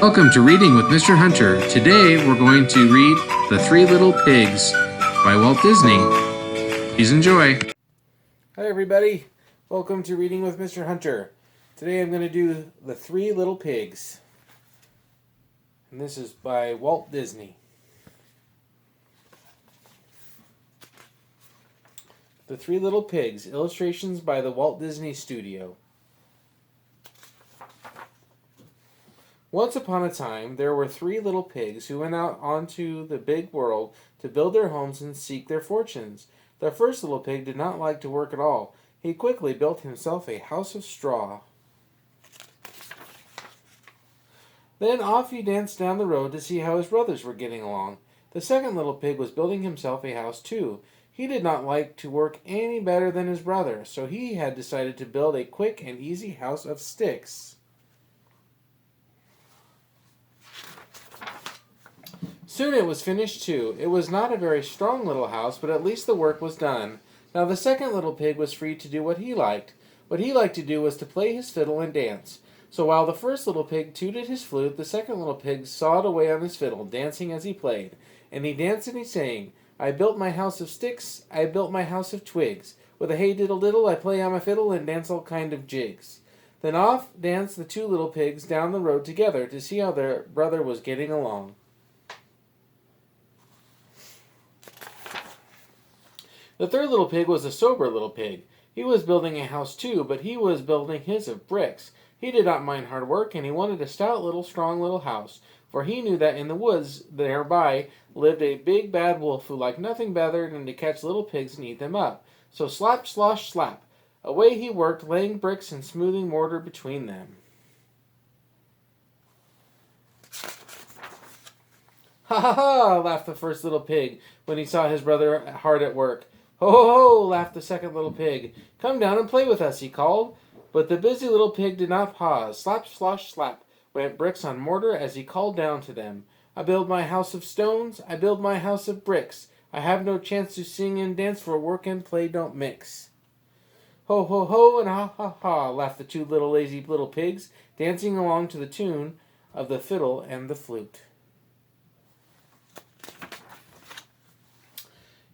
Welcome to Reading with Mr. Hunter. Today we're going to read The Three Little Pigs by Walt Disney. Please enjoy. Hi everybody, welcome to Reading with Mr. Hunter. Today I'm going to do The Three Little Pigs. And this is by Walt Disney. The Three Little Pigs, illustrations by the Walt Disney Studio. Once upon a time, there were three little pigs who went out onto the big world to build their homes and seek their fortunes. The first little pig did not like to work at all. He quickly built himself a house of straw. Then off he danced down the road to see how his brothers were getting along. The second little pig was building himself a house too. He did not like to work any better than his brother, so he had decided to build a quick and easy house of sticks. Soon it was finished too. It was not a very strong little house, but at least the work was done. Now the second little pig was free to do what he liked. What he liked to do was to play his fiddle and dance. So while the first little pig tooted his flute, the second little pig sawed away on his fiddle, dancing as he played. And he danced and he sang, "I built my house of sticks, I built my house of twigs. With a hey diddle diddle, I play on my fiddle and dance all kind of jigs." Then off danced the two little pigs down the road together to see how their brother was getting along. The third little pig was a sober little pig. He was building a house too, but he was building his of bricks. He did not mind hard work, and he wanted a stout little strong little house, for he knew that in the woods nearby lived a big bad wolf who liked nothing better than to catch little pigs and eat them up. So slap, slosh, slap. Away he worked, laying bricks and smoothing mortar between them. "Ha ha ha!" laughed the first little pig when he saw his brother hard at work. "Ho ho ho!" laughed the second little pig. "Come down and play with us," he called. But the busy little pig did not pause. Slap, slosh, slap went bricks on mortar as he called down to them. "I build my house of stones, I build my house of bricks. I have no chance to sing and dance, for work and play don't mix." "Ho ho ho and ha ha ha!" laughed the two lazy little pigs, dancing along to the tune of the fiddle and the flute.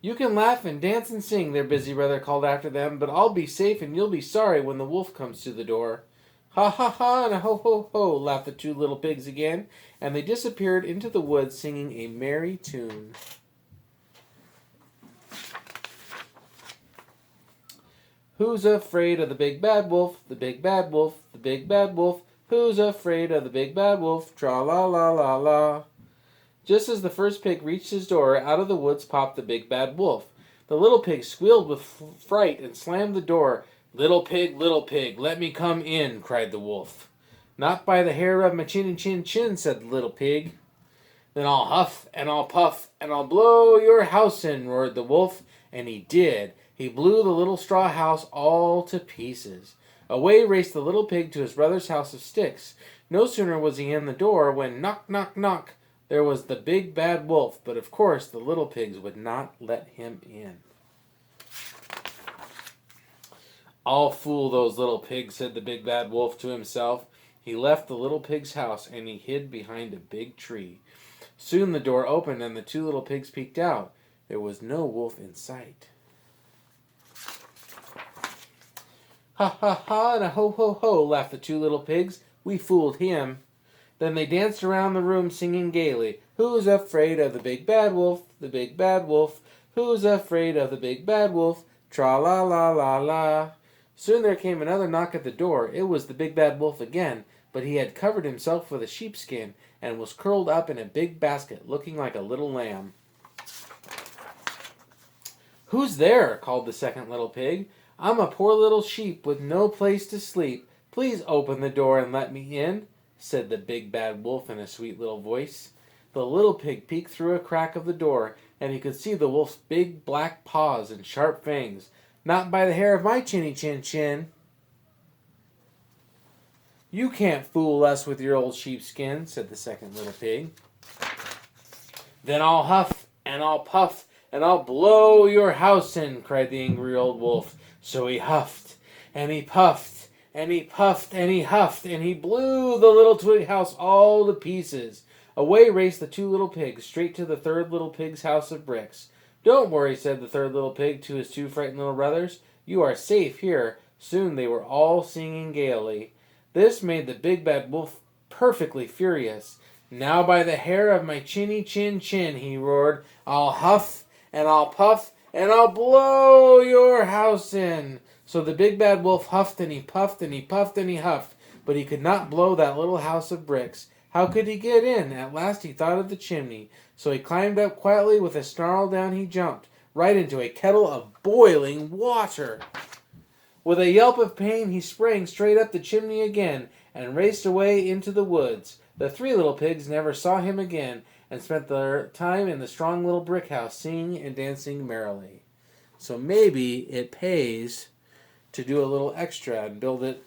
"You can laugh and dance and sing," their busy brother called after them, "but I'll be safe and you'll be sorry when the wolf comes to the door." "Ha ha ha and a ho ho ho!" laughed the two little pigs again, and they disappeared into the woods singing a merry tune. Who's afraid of the big bad wolf? The big bad wolf, the big bad wolf. Who's afraid of the big bad wolf? Tra la la la la. Just as the first pig reached his door, out of the woods popped the big bad wolf. The little pig squealed with fright and slammed the door. Little pig, let me come in," cried the wolf. "Not by the hair of my chin, said the little pig. "Then I'll huff and I'll puff and I'll blow your house in," roared the wolf. And he did. He blew the little straw house all to pieces. Away raced the little pig to his brother's house of sticks. No sooner was he in the door when knock, knock, knock. There was the big bad wolf, but of course the little pigs would not let him in. "I'll fool those little pigs," said the big bad wolf to himself. He left the little pig's house and he hid behind a big tree. Soon the door opened and the two little pigs peeked out. There was no wolf in sight. "Ha ha ha and a ho ho ho!" laughed the two little pigs. "We fooled him." Then they danced around the room singing gaily, "Who's afraid of the big bad wolf? The big bad wolf. Who's afraid of the big bad wolf? Tra la la la la." Soon there came another knock at the door. It was the big bad wolf again, but he had covered himself with a sheepskin and was curled up in a big basket, looking like a little lamb. "Who's there?" called the second little pig. "I'm a poor little sheep with no place to sleep. Please open the door and let me in," said the big bad wolf in a sweet little voice. The little pig peeked through a crack of the door, and he could see the wolf's big black paws and sharp fangs. "Not by the hair of my chinny chin. You can't fool us with your old sheepskin," said the second little pig. "Then I'll huff and I'll puff and I'll blow your house in," cried the angry old wolf. So he huffed and he puffed and he puffed and he huffed and he blew the little twig house all to pieces. Away raced the two little pigs, straight to the third little pig's house of bricks. Don't worry, said the third little pig to his two frightened little brothers. You are safe here. Soon they were all singing gaily. This made the big bad wolf perfectly furious. Now by the hair of my chinny chin chin, he roared, I'll huff and I'll puff and I'll blow your house in. So the big bad wolf huffed and he puffed and he puffed and he huffed, but he could not blow that little house of bricks. How could he get in? At last he thought of the chimney. So he climbed up quietly. With a snarl, down he jumped, right into a kettle of boiling water. With a yelp of pain, he sprang straight up the chimney again and raced away into the woods. The three little pigs never saw him again and spent their time in the strong little brick house, singing and dancing merrily. So maybe it pays to do a little extra and build it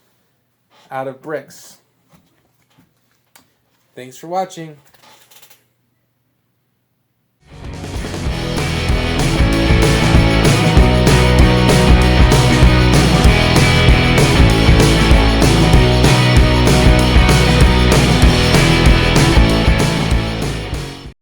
out of bricks. Thanks for watching.